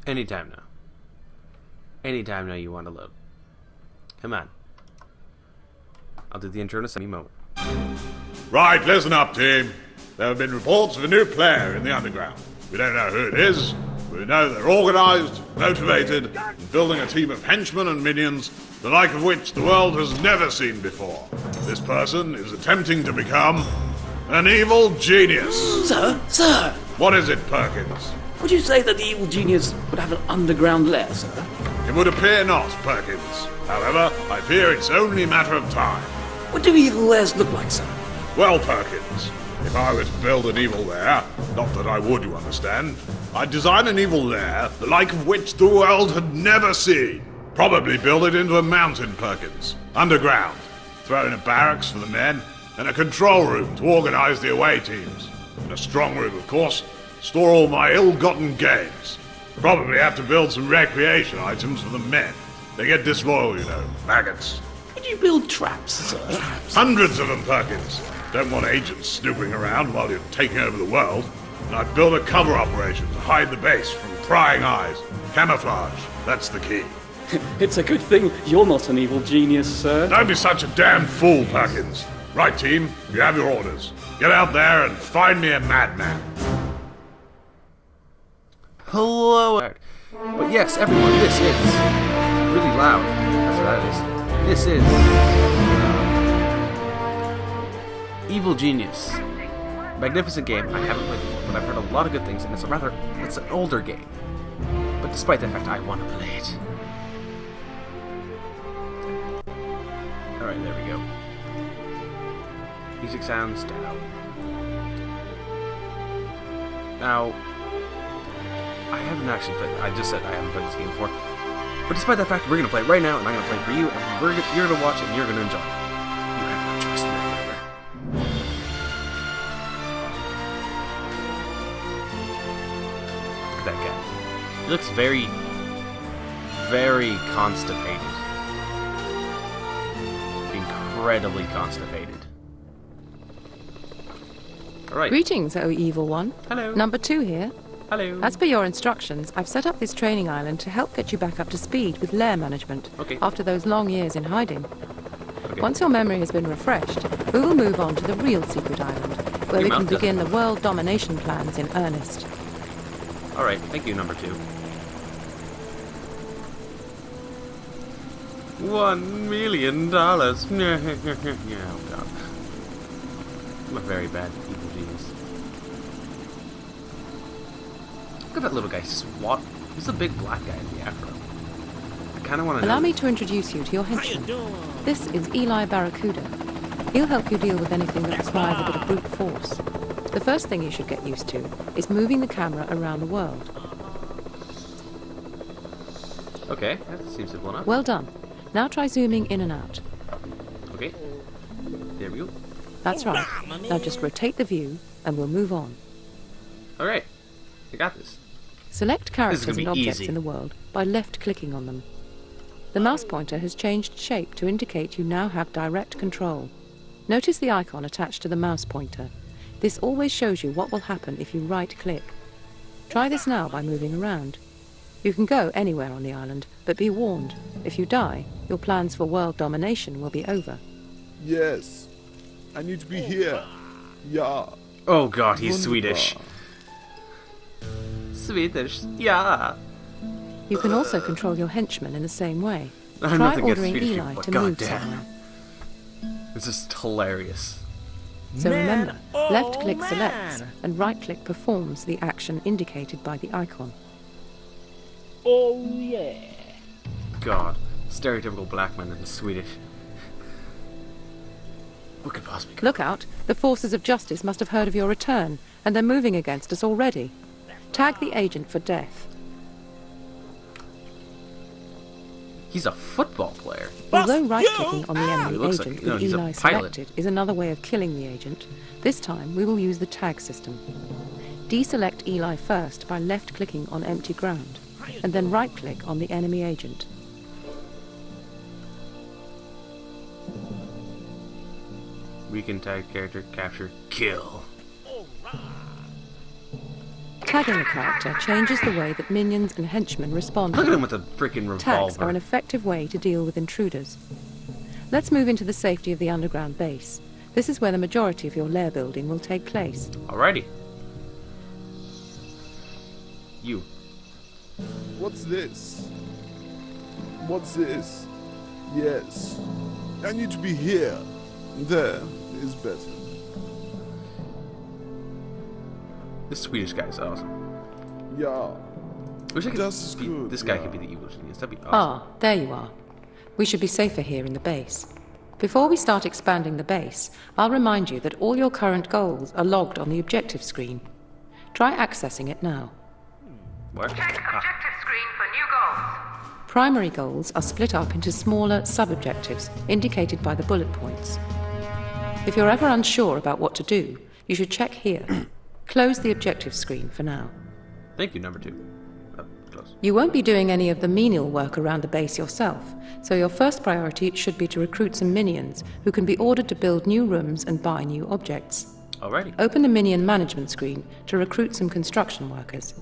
Anytime now. Anytime now you want to load. Come on. I'll do the intro in a moment. Right, listen up, team. There have been reports of a new player in the underground. We don't know who it is, but we know they're organised, motivated, and building a team of henchmen and minions, the like of which the world has never seen before. This person is attempting to become an evil genius. Sir! What is it, Perkins? Would you say that the evil genius would have an underground lair, sir? It would appear not, Perkins. However, I fear it's only a matter of time. What do evil lairs look like, sir? Well, Perkins, if I were to build an evil lair, not that I would, you understand, I'd design an evil lair, the like of which the world had never seen. Probably build it into a mountain, Perkins, underground. Throw in a barracks for the men, and a control room to organise the away teams. And a strong room, of course, store all my ill-gotten gains. Probably have to build some recreation items for the men. They get disloyal, you know, maggots. Would you build traps, sir? Hundreds of them, Perkins. Don't want agents snooping around while you're taking over the world. And I've built a cover operation to hide the base from prying eyes. Camouflage, that's the key. It's a good thing you're not an evil genius, sir. Don't be such a damn fool, Perkins. Right, team, you have your orders. Get out there and find me a madman. Hello. But yes, everyone, this is really loud. That's what that is. This is Evil Genius. Magnificent game. I haven't played before, but I've heard a lot of good things, and it's an older game. But despite that fact, I want to play it. Alright, there we go. Music sounds down. Now, I haven't actually played. I just said I haven't played this game before. But despite that fact, we're gonna play it right now, and I'm gonna play it for you, and you're gonna watch it, and you're gonna enjoy it. You have no choice in that matter. Look at that guy. He looks very, very constipated. Incredibly constipated. Alright. Greetings, O Evil One. Hello. Number 2 here. Hello. As per your instructions, I've set up this training island to help get you back up to speed with lair management after those long years in hiding. Okay. Once your memory has been refreshed, we will move on to the real secret island, where we can begin the world domination plans in earnest. Alright, thank you, number 2. $1 million. Oh, God. I'm a very bad evil genius. Look at that little guy swat. Who's the big black guy in the afro? I kind of want to know. Allow me to introduce you to your henchman. This is Eli Barracuda. He'll help you deal with anything that requires a bit of brute force. The first thing you should get used to is moving the camera around the world. Okay, that seems simple enough. Well done. Now try zooming in and out. Okay. There we go. That's right. Now just rotate the view and we'll move on. Alright. I got this. Select characters gonna be and objects easy. in the world by left-clicking on them. The mouse pointer has changed shape to indicate you now have direct control. Notice the icon attached to the mouse pointer. This always shows you what will happen if you right-click. Try this now by moving around. You can go anywhere on the island, but be warned, if you die, your plans for world domination will be over. Yes, I need to be here. Yeah. Oh god, he's Wunderbar. Swedish. Swedish, yeah. You can also control your henchmen in the same way. I know Try nothing against ordering Swedish Eli people, to but move goddamn. somewhere. This is hilarious. So remember, left-click selects and right-click performs the action indicated by the icon. Oh, yeah. God. Stereotypical black man in Swedish. What could possibly go? Look out, the forces of justice must have heard of your return, and they're moving against us already. Tag the agent for death. He's a football player. Although right-clicking on the He enemy looks agent like- no, with he's a Eli pilot. selected is another way of killing the agent, this time we will use the tag system. Deselect Eli first by left-clicking on empty ground, and then right-click on the enemy agent. Weaken tag character, capture, kill. Tagging a character changes the way that minions and henchmen respond. Look at him with a freaking revolver. Tags are an effective way to deal with intruders. Let's move into the safety of the underground base. This is where the majority of your lair building will take place. Alrighty. You. What's this? What's this? Yes. I need to be here. There is better. This Swedish guy is awesome. Yeah. Wish I could Das ist be, gut, this guy yeah. could be the evil genius. That'd be awesome. Ah, there you are. We should be safer here in the base. Before we start expanding the base, I'll remind you that all your current goals are logged on the objective screen. Try accessing it now. What? Check Ah, objective screen for new goals. Primary goals are split up into smaller sub-objectives, indicated by the bullet points. If you're ever unsure about what to do, you should check here. Close the objective screen for now. thank you, number 2. Oh, close. You won't be doing any of the menial work around the base yourself, so your first priority should be to recruit some minions who can be ordered to build new rooms and buy new objects. Alrighty. Open the minion management screen to recruit some construction workers.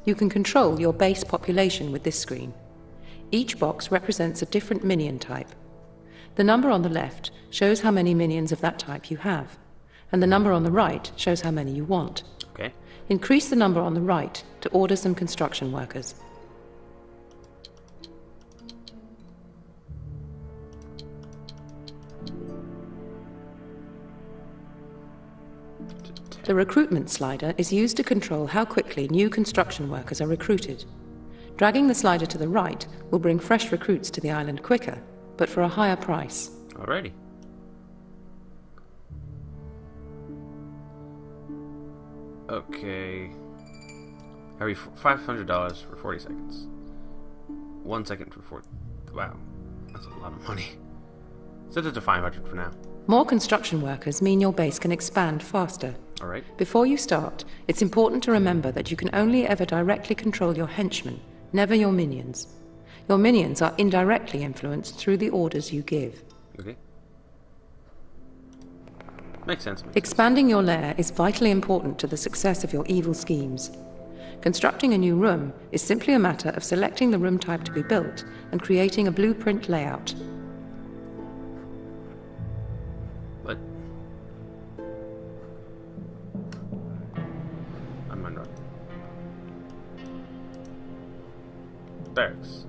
You can control your base population with this screen. Each box represents a different minion type. The number on the left shows how many minions of that type you have, and the number on the right shows how many you want. Okay. Increase the number on the right to order some construction workers. The recruitment slider is used to control how quickly new construction workers are recruited. Dragging the slider to the right will bring fresh recruits to the island quicker, but for a higher price. Alrighty. Okay. Harry, $500 for 40 seconds. 1 second for 40. Wow. That's a lot of money. Set it to 500 for now. More construction workers mean your base can expand faster. Alright. Before you start, it's important to remember that you can only ever directly control your henchmen, never your minions. Your minions are indirectly influenced through the orders you give. Okay. Makes sense. Expanding your lair is vitally important to the success of your evil schemes. Constructing a new room is simply a matter of selecting the room type to be built and creating a blueprint layout. What? I'm on road. Barracks.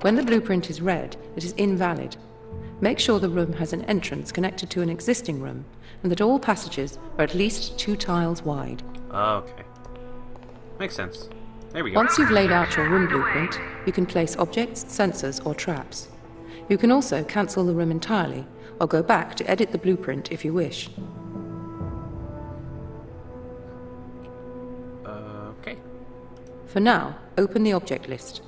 When the blueprint is read, it is invalid. Make sure the room has an entrance connected to an existing room, and that all passages are at least 2 tiles wide. Okay. Makes sense. There we go. Once you've laid out your room blueprint, you can place objects, sensors, or traps. You can also cancel the room entirely, or go back to edit the blueprint if you wish. Okay. For now, open the object list.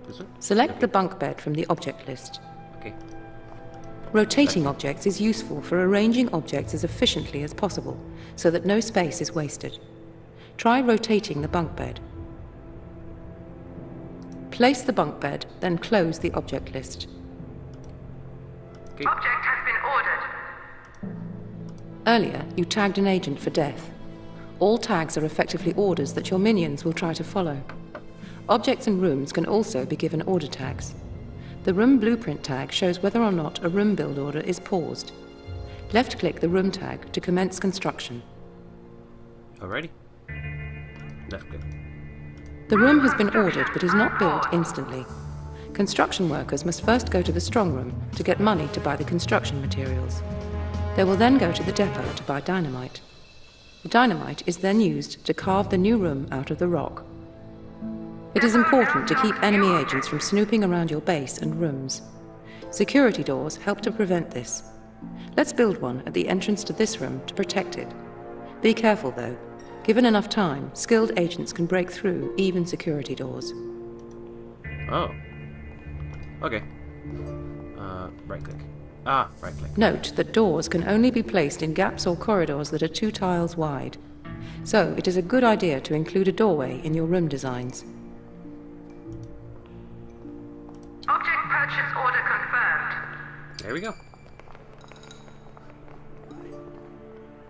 This one? Select the bunk bed from the object list. Okay. Rotating objects is useful for arranging objects as efficiently as possible, so that no space is wasted. Try rotating the bunk bed. Place the bunk bed, then close the object list. Okay. Object has been ordered. Earlier, you tagged an agent for death. All tags are effectively orders that your minions will try to follow. Objects and rooms can also be given order tags. The room blueprint tag shows whether or not a room build order is paused. Left-click the room tag to commence construction. Alrighty. Left click. The room has been ordered but is not built instantly. Construction workers must first go to the strong room to get money to buy the construction materials. They will then go to the depot to buy dynamite. The dynamite is then used to carve the new room out of the rock. It is important to keep enemy agents from snooping around your base and rooms. Security doors help to prevent this. Let's build one at the entrance to this room to protect it. Be careful though. Given enough time, skilled agents can break through even security doors. Oh. Okay. Right click. Right click. Note that doors can only be placed in gaps or corridors that are 2 tiles wide. So it is a good idea to include a doorway in your room designs. There we go.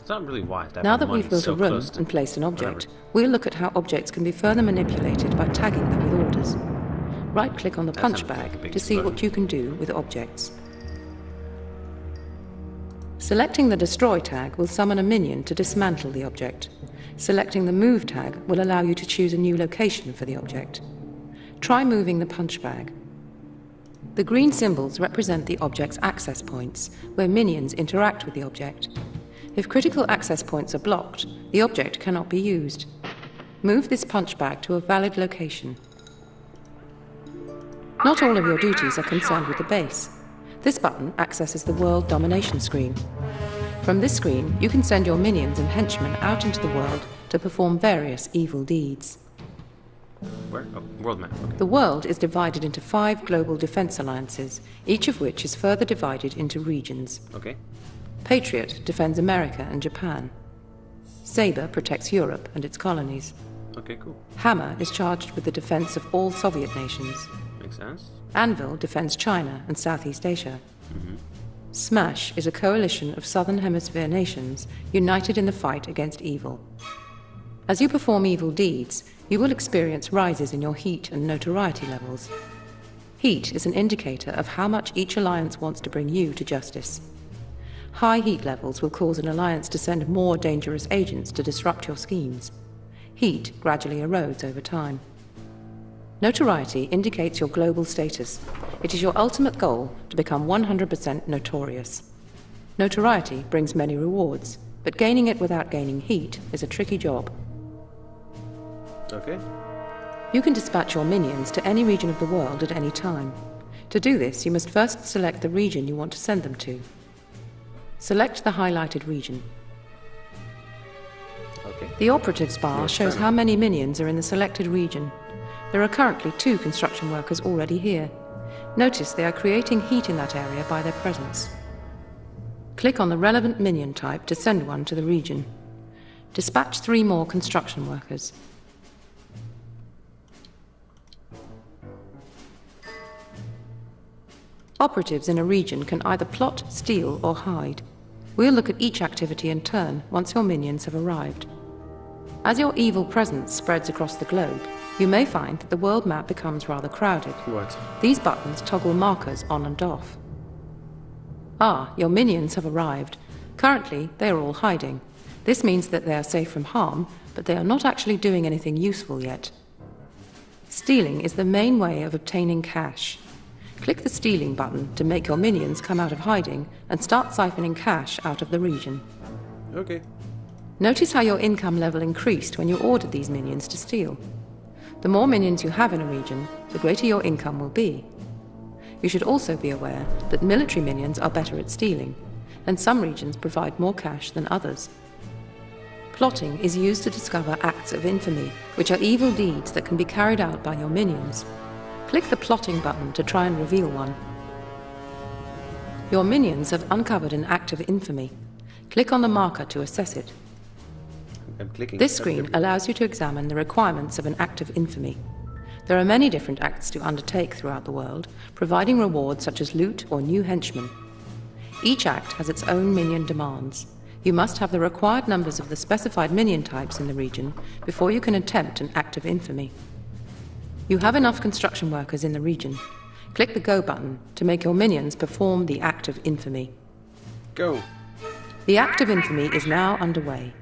It's not really wise to have Now our that we've money built so a room close to and placed an object, whatever. we'll look at how objects can be further manipulated by tagging them with orders. Right-click on the That punch sounded like a bag big to see what explosion. you can do with objects. Selecting the Destroy tag will summon a minion to dismantle the object. Selecting the Move tag will allow you to choose a new location for the object. Try moving the punch bag. The green symbols represent the object's access points, where minions interact with the object. If critical access points are blocked, the object cannot be used. Move this punch bag to a valid location. Not all of your duties are concerned with the base. This button accesses the world domination screen. From this screen, you can send your minions and henchmen out into the world to perform various evil deeds. Where? Oh, world map. Okay. The world is divided into 5 global defense alliances, each of which is further divided into regions. Okay. Patriot defends America and Japan. Sabre protects Europe and its colonies. Okay, cool. Hammer is charged with the defense of all Soviet nations. Makes sense. Anvil defends China and Southeast Asia. Smash is a coalition of Southern Hemisphere nations united in the fight against evil. As you perform evil deeds, you will experience rises in your heat and notoriety levels. Heat is an indicator of how much each alliance wants to bring you to justice. High heat levels will cause an alliance to send more dangerous agents to disrupt your schemes. Heat gradually erodes over time. Notoriety indicates your global status. It is your ultimate goal to become 100% notorious. Notoriety brings many rewards, but gaining it without gaining heat is a tricky job. Okay. You can dispatch your minions to any region of the world at any time. To do this, you must first select the region you want to send them to. Select the highlighted region. Okay. The operatives bar shows how many minions are in the selected region. There are currently 2 construction workers already here. Notice they are creating heat in that area by their presence. Click on the relevant minion type to send one to the region. Dispatch 3 more construction workers. Operatives in a region can either plot, steal, or hide. We'll look at each activity in turn once your minions have arrived. As your evil presence spreads across the globe, you may find that the world map becomes rather crowded. What? These buttons toggle markers on and off. Ah, your minions have arrived. Currently, they are all hiding. This means that they are safe from harm, but they are not actually doing anything useful yet. Stealing is the main way of obtaining cash. Click the Stealing button to make your minions come out of hiding and start siphoning cash out of the region. Okay. Notice how your income level increased when you ordered these minions to steal. The more minions you have in a region, the greater your income will be. You should also be aware that military minions are better at stealing, and some regions provide more cash than others. Plotting is used to discover acts of infamy, which are evil deeds that can be carried out by your minions. Click the Plotting button to try and reveal one. Your minions have uncovered an act of infamy. Click on the marker to assess it. I'm clicking. This screen allows you to examine the requirements of an act of infamy. There are many different acts to undertake throughout the world, providing rewards such as loot or new henchmen. Each act has its own minion demands. You must have the required numbers of the specified minion types in the region before you can attempt an act of infamy. You have enough construction workers in the region. Click the Go button to make your minions perform the act of infamy. Go. The act of infamy is now underway.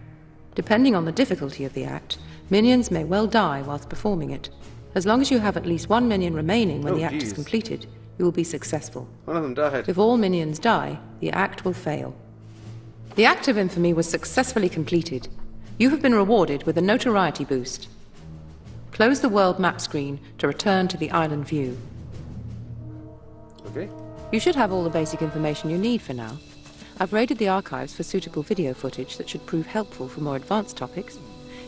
Depending on the difficulty of the act, minions may well die whilst performing it. As long as you have at least 1 minion remaining when Oh, the act is geez. completed, you will be successful. One of them died. If all minions die, the act will fail. The act of infamy was successfully completed. You have been rewarded with a notoriety boost. Close the world map screen to return to the island view. Okay. You should have all the basic information you need for now. I've raided the archives for suitable video footage that should prove helpful for more advanced topics.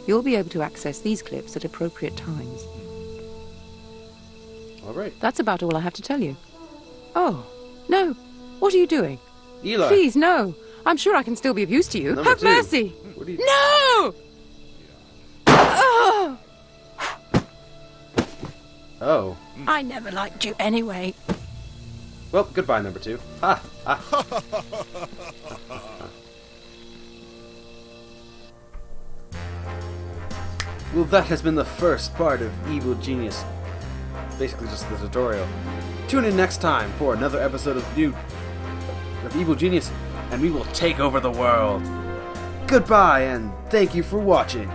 You'll be able to access these clips at appropriate times. All right. That's about all I have to tell you. Oh, no. What are you doing? Eli. Please, no. I'm sure I can still be of use to you. Number Have 2. mercy. What are you... No! Oh! Oh. I never liked you anyway. Well, goodbye, number 2. Ha! Ha! Well, that has been the first part of Evil Genius. Basically just the tutorial. Tune in next time for another episode of Evil Genius, and we will take over the world. Goodbye, and thank you for watching.